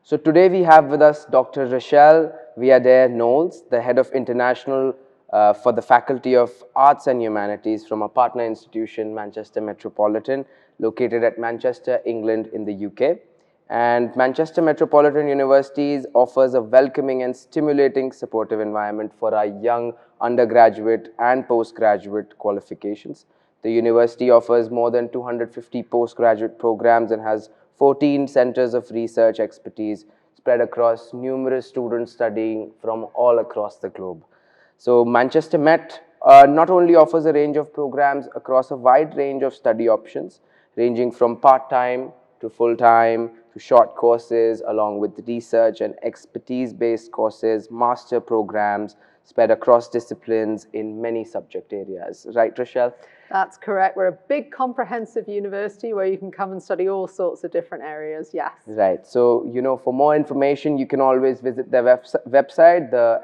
So today we have with us Dr. Rachelle Viader Knowles, the Head of International for the Faculty of Arts and Humanities from a partner institution, Manchester Metropolitan, located at Manchester, England in the UK. And Manchester Metropolitan University offers a welcoming and stimulating supportive environment for our young undergraduate and postgraduate qualifications. The university offers more than 250 postgraduate programs and has 14 centers of research expertise spread across numerous students studying from all across the globe. So Manchester Met not only offers a range of programs across a wide range of study options, ranging from part-time to full-time to short courses, along with research and expertise-based courses, master programs spread across disciplines in many subject areas. Right, Rachelle? That's correct. We're a big comprehensive university where you can come and study all sorts of different areas, yes. Right. So, for more information, you can always visit their website, the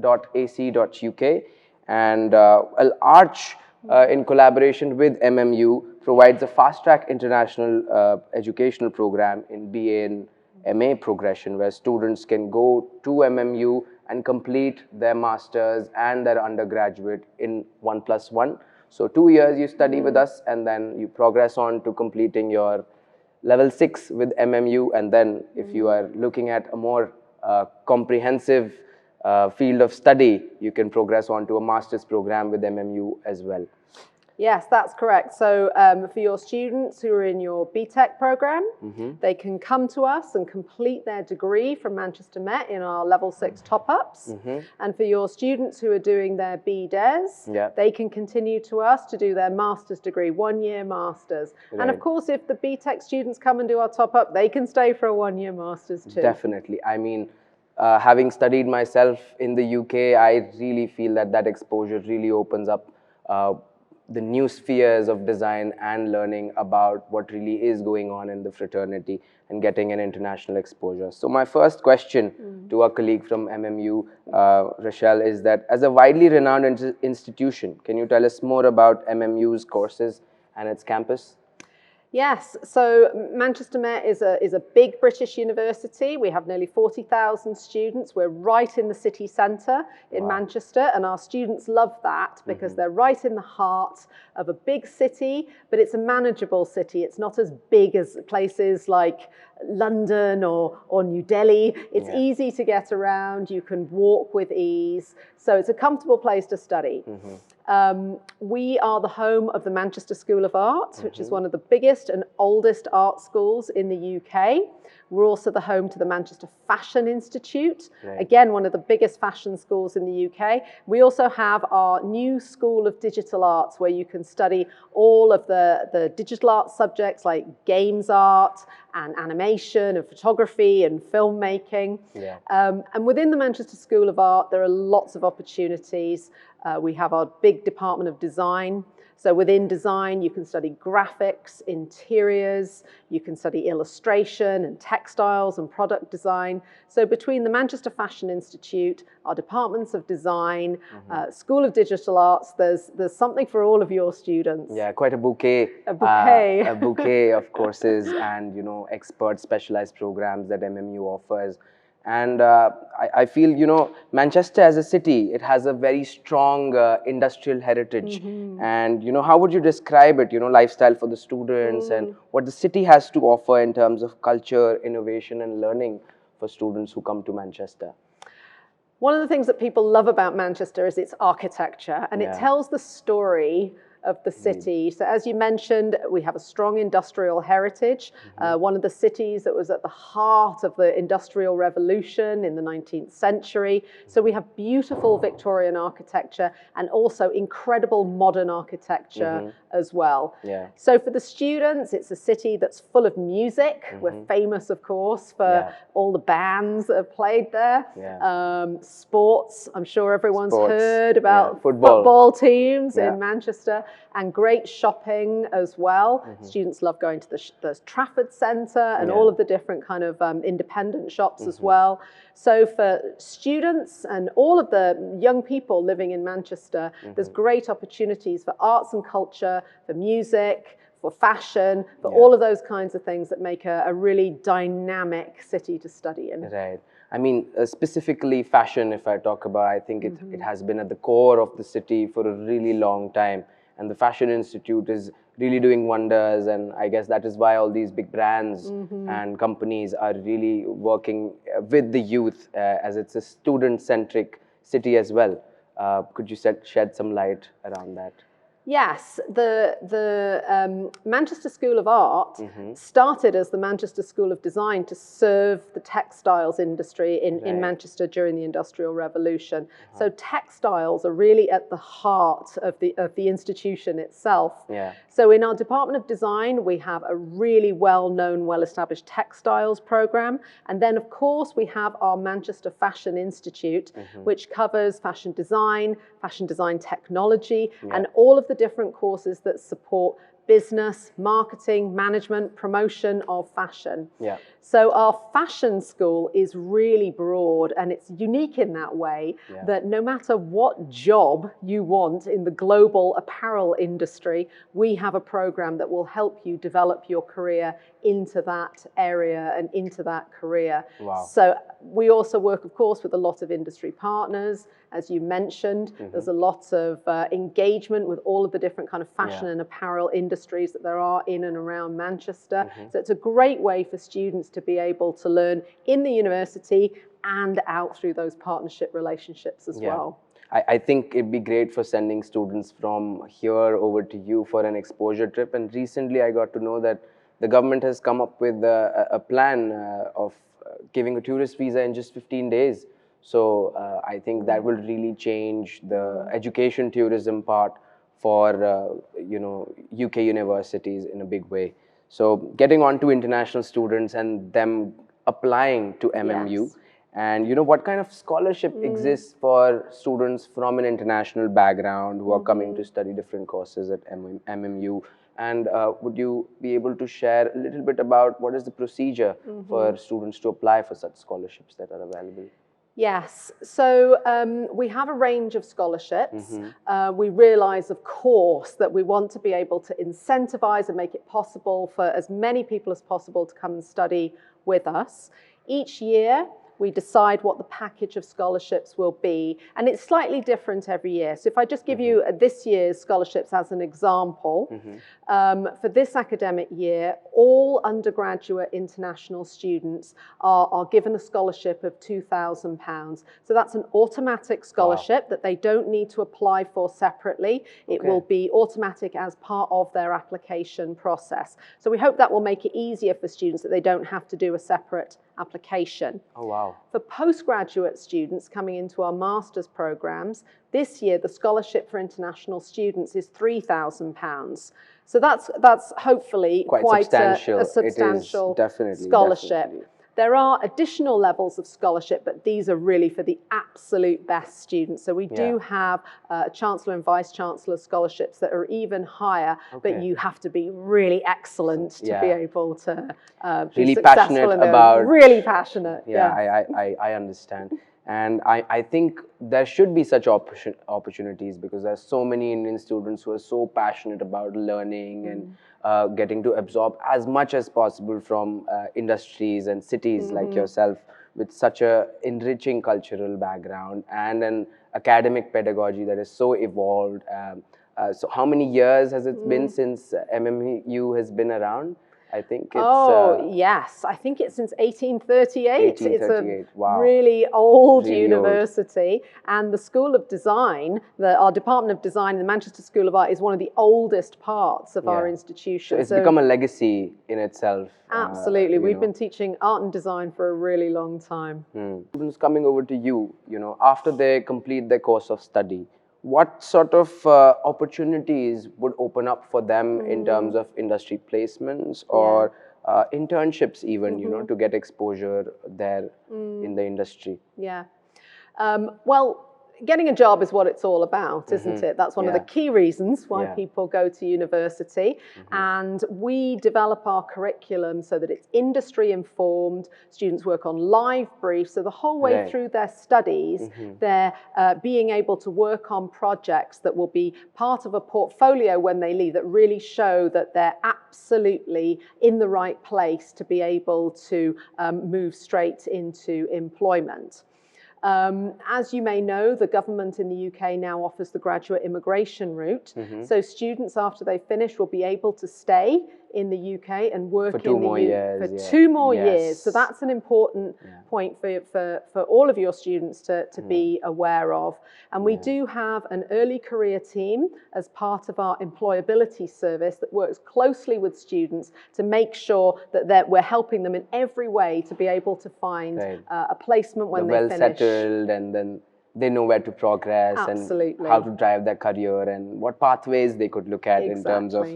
mmu.ac.uk. And Arch, in collaboration with MMU, provides a fast-track international educational program in BA and MA progression, where students can go to MMU and complete their masters and their undergraduate in 1+1. So 2 years you study with us, and then you progress on to completing your level 6 with MMU. And then if you are looking at a more comprehensive field of study, you can progress on to a master's program with MMU as well. Yes, that's correct. So for your students who are in your BTEC program, they can come to us and complete their degree from Manchester Met in our level 6 top-ups. And for your students who are doing their BDes, they can continue to us to do their master's degree, 1-year masters. Right. And of course, if the BTEC students come and do our top-up, they can stay for a 1-year masters too. Definitely. I mean, having studied myself in the UK, I really feel that exposure really opens up the new spheres of design and learning about what really is going on in the fraternity and getting an international exposure. So my first question to our colleague from MMU, Rachelle, is that as a widely renowned institution, can you tell us more about MMU's courses and its campus? Yes, so Manchester Met is a big British university. We have nearly 40,000 students. We're right in the city centre in Manchester, and our students love that because they're right in the heart of a big city, but it's a manageable city. It's not as big as places like London or New Delhi. It's easy to get around. You can walk with ease. So it's a comfortable place to study. We are the home of the Manchester School of Art, which is one of the biggest and oldest art schools in the UK. We're also the home to the Manchester Fashion Institute, again, one of the biggest fashion schools in the UK. We also have our new School of Digital Arts, where you can study all of the digital art subjects like games art and animation and photography and filmmaking. And within the Manchester School of Art, there are lots of opportunities. We have our big Department of Design. So within design, you can study graphics, interiors, you can study illustration and textiles and product design. So between the Manchester Fashion Institute, our departments of design, School of Digital Arts, there's something for all of your students. Yeah, quite a bouquet. A bouquet. A bouquet of courses and, expert specialized programs that MMU offers. And I feel, Manchester as a city, it has a very strong industrial heritage. And, how would you describe it, lifestyle for the students and what the city has to offer in terms of culture, innovation and learning for students who come to Manchester? One of the things that people love about Manchester is its architecture, and it tells the story of the city. So as you mentioned, we have a strong industrial heritage. One of the cities that was at the heart of the Industrial Revolution in the 19th century. So we have beautiful Victorian architecture and also incredible modern architecture as well. So for the students, it's a city that's full of music. We're famous, of course, for all the bands that have played there. Sports, I'm sure everyone's heard about football teams in Manchester. And great shopping as well. Students love going to the Trafford Centre and all of the different kind of independent shops as well. So for students and all of the young people living in Manchester, there's great opportunities for arts and culture, for music, for fashion, for all of those kinds of things that make a really dynamic city to study in. Right. I mean, specifically fashion, if I talk about, I think it has been at the core of the city for a really long time. And the Fashion Institute is really doing wonders. And I guess that is why all these big brands and companies are really working with the youth, as it's a student-centric city as well. Could you shed some light around that? Yes, the Manchester School of Art started as the Manchester School of Design to serve the textiles industry in Manchester during the Industrial Revolution. So textiles are really at the heart of the institution itself. Yeah. So in our Department of Design, we have a really well-known, well-established textiles program. And then, of course, we have our Manchester Fashion Institute, which covers fashion design technology, and all of the different courses that support business, marketing, management, promotion of fashion. Yeah. So our fashion school is really broad, and it's unique in that way that no matter what job you want in the global apparel industry, we have a program that will help you develop your career into that area and into that career. Wow. So we also work, of course, with a lot of industry partners. As you mentioned, there's a lot of engagement with all of the different kind of fashion and apparel industries that there are in and around Manchester. So it's a great way for students to be able to learn in the university and out through those partnership relationships as well. I think it'd be great for sending students from here over to you for an exposure trip. And recently I got to know that the government has come up with a plan of giving a tourist visa in just 15 days. So I think that will really change the education tourism part for UK universities in a big way. So getting on to international students and them applying to MMU, and what kind of scholarship exists for students from an international background who are coming to study different courses at MMU? And would you be able to share a little bit about what is the procedure for students to apply for such scholarships that are available? Yes, so we have a range of scholarships. We realise, of course, that we want to be able to incentivise and make it possible for as many people as possible to come and study with us. Each year, we decide what the package of scholarships will be, and it's slightly different every year. So if I just give you this year's scholarships as an example, for this academic year, all undergraduate international students are given a scholarship of £2,000. So that's an automatic scholarship that they don't need to apply for separately. It will be automatic as part of their application process. So we hope that will make it easier for students, that they don't have to do a separate application. Oh, wow. For postgraduate students coming into our master's programs, this year the scholarship for international students is £3,000. So that's hopefully quite substantial. a substantial scholarship. Definitely. There are additional levels of scholarship, but these are really for the absolute best students. So we do have Chancellor and Vice Chancellor scholarships that are even higher, but you have to be really excellent to be able to be really successful passionate about. Really passionate. I understand. And I think there should be such opportunities, because there's so many Indian students who are so passionate about learning and getting to absorb as much as possible from industries and cities like yourself, with such a enriching cultural background and an academic pedagogy that is so evolved. So how many years has it been since MMU has been around? I think it's... yes. I think it's since 1838. 1838. It's a wow. really old Really university. Old. And the School of Design, our Department of Design in the Manchester School of Art, is one of the oldest parts of our institution. So it's become a legacy in itself. Absolutely. We've been teaching art and design for a really long time. Students coming over to you, after they complete their course of study, what sort of opportunities would open up for them in terms of industry placements or internships even, to get exposure there in the industry? Yeah. Well, getting a job is what it's all about, isn't it? That's one of the key reasons why people go to university. And we develop our curriculum so that it's industry informed. Students work on live briefs. So the whole way through their studies, they're being able to work on projects that will be part of a portfolio when they leave, that really show that they're absolutely in the right place to be able to move straight into employment. As you may know, the government in the UK now offers the graduate immigration route. So students, after they finish, will be able to stay in the UK and work for 2 more years. For 2 more years. So that's an important point for all of your students to be aware of. And we do have an early career team as part of our employability service that works closely with students to make sure that we're helping them in every way to be able to find a placement when they finish. Settled, and then they know where to progress and how to drive their career and what pathways they could look at in terms of,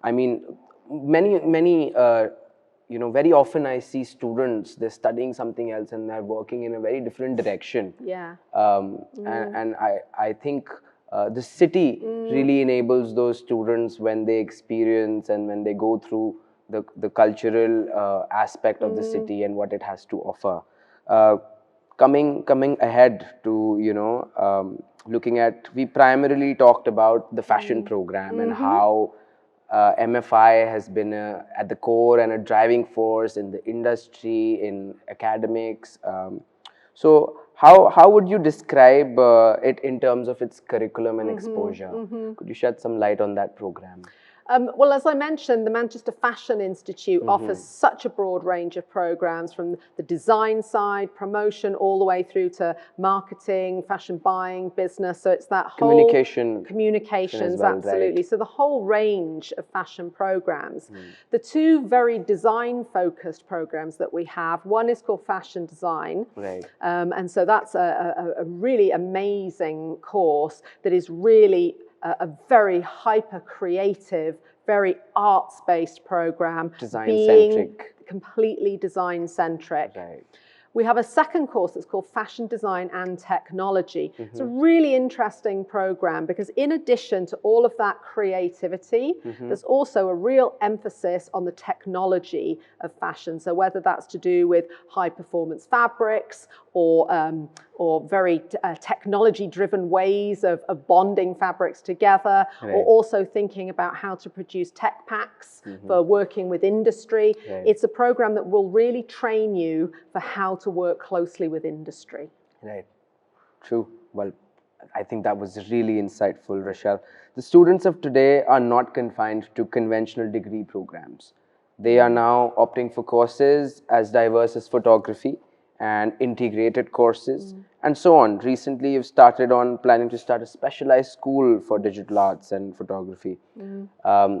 I mean, many you know, very often I see students, they're studying something else and they're working in a very different direction. And I think the city really enables those students when they experience and when they go through the cultural aspect of the city and what it has to offer. Coming ahead to, you know, looking at, we primarily talked about the fashion program and how MFI has been at the core and a driving force in the industry, in academics. So how would you describe it in terms of its curriculum and exposure? Could you shed some light on that program? Well, as I mentioned, the Manchester Fashion Institute offers such a broad range of programs, from the design side, promotion, all the way through to marketing, fashion buying, business. So it's that whole communications, well, absolutely. So the whole range of fashion programs. The two very design-focused programs that we have, one is called Fashion Design, and so that's a really amazing course that is really a very hyper-creative, very arts-based program, design-centric, completely design-centric. We have a second course that's called Fashion Design and Technology. It's a really interesting program because in addition to all of that creativity, there's also a real emphasis on the technology of fashion. So whether that's to do with high performance fabrics or very technology-driven ways of bonding fabrics together, or also thinking about how to produce tech packs for working with industry. It's a program that will really train you for how to work closely with industry. True. Well, I think that was really insightful, Rachelle. The students of today are not confined to conventional degree programs. They are now opting for courses as diverse as photography and integrated courses and so on. Recently, you've planning to start a specialized school for digital arts and photography. Would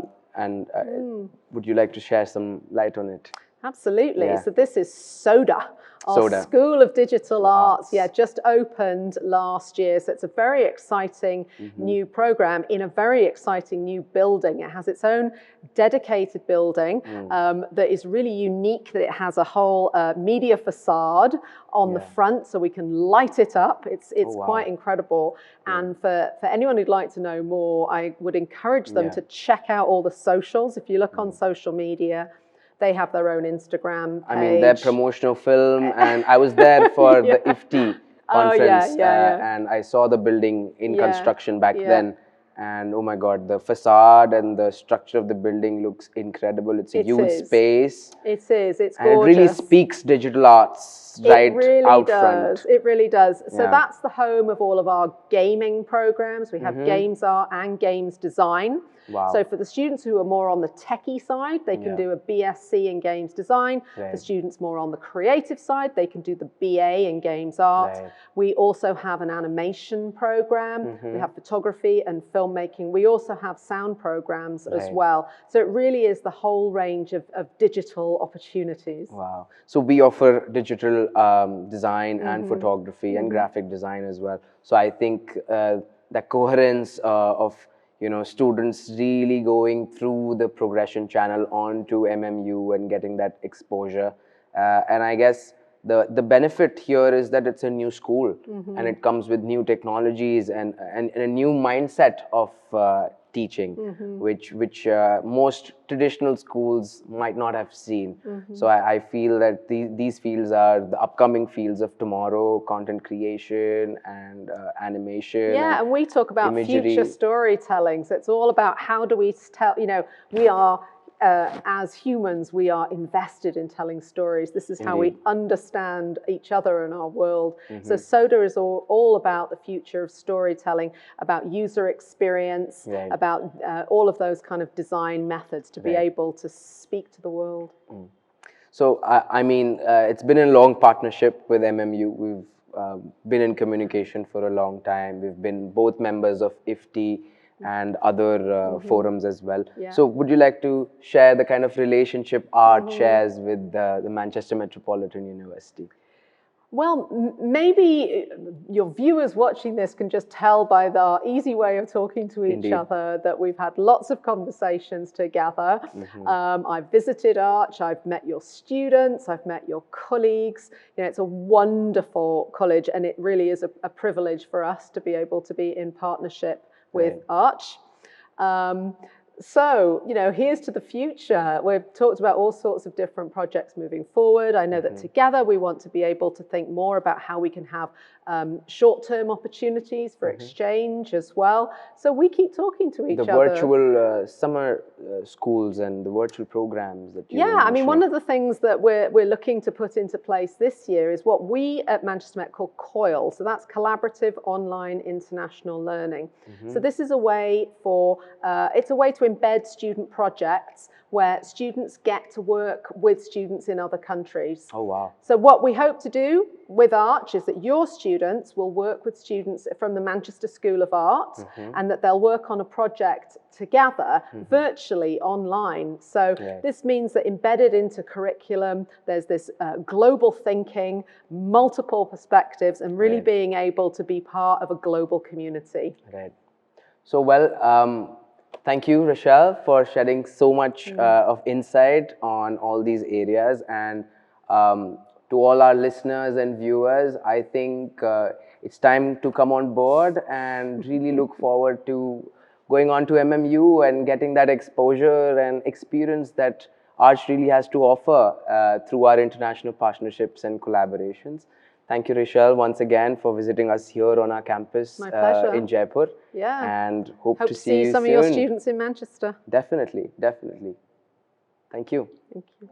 you like to share some light on it? Absolutely. So this is SODA. Our School of Digital Arts, just opened last year. So it's a very exciting new program in a very exciting new building. It has its own dedicated building that is really unique, that it has a whole media facade on the front so we can light it up. It's quite incredible. And for anyone who'd like to know more, I would encourage them to check out all the socials. If you look on social media, they have their own Instagram page. I mean, their promotional film, and I was there for the IFTI conference, and I saw the building in construction back then. And oh my God, the facade and the structure of the building looks incredible. It's a huge space. It is. It's gorgeous. And it really speaks digital arts out front. It really does. So that's the home of all of our gaming programs. We have games art and games design. So for the students who are more on the techie side, they can do a BSc in games design. For students more on the creative side, they can do the BA in games art. We also have an animation program. We have photography and filmmaking. We also have sound programs as well. So it really is the whole range of digital opportunities. Wow. So we offer digital design and photography and graphic design as well. So I think the coherence of students really going through the progression channel onto MMU and getting that exposure. And I guess the benefit here is that it's a new school, and it comes with new technologies and a new mindset of teaching, which most traditional schools might not have seen. So I feel that these fields are the upcoming fields of tomorrow: content creation and animation. Yeah, and we talk about imagery. future storytelling. So it's all about how do we tell, we are, as humans, we are invested in telling stories. This is how we understand each other and our world. So SODA is all about the future of storytelling, about user experience, about all of those kind of design methods to be able to speak to the world. So, I mean, it's been a long partnership with MMU. We've been in communication for a long time. We've been both members of IFTI and other forums as well. So would you like to share the kind of relationship art shares with the Manchester Metropolitan University? Well, maybe your viewers watching this can just tell by the easy way of talking to each other that we've had lots of conversations together. I've visited Arch, I've met your students, I've met your colleagues. It's a wonderful college, and it really is a privilege for us to be able to be in partnership with Arch. So, here's to the future. We've talked about all sorts of different projects moving forward. I know that together we want to be able to think more about how we can have short-term opportunities for exchange as well. So we keep talking to each other. The virtual summer schools and the virtual programs that you I mean, one of the things that we're looking to put into place this year is what we at Manchester Met call COIL. So that's Collaborative Online International Learning. So this is a way for, it's a way to embed student projects where students get to work with students in other countries. Oh, wow. So what we hope to do with Arch is that your students will work with students from the Manchester School of Art, and that they'll work on a project together virtually online. So this means that embedded into curriculum, there's this global thinking, multiple perspectives, and really being able to be part of a global community. Right. So, well, thank you, Rachelle, for shedding so much of insight on all these areas. And to all our listeners and viewers, I think it's time to come on board and really look forward to going on to MMU and getting that exposure and experience that Arch really has to offer through our international partnerships and collaborations. Thank you, Rachelle, once again for visiting us here on our campus in Jaipur. And hope to see you some soon. of your students in Manchester. Definitely, definitely. Thank you. Thank you.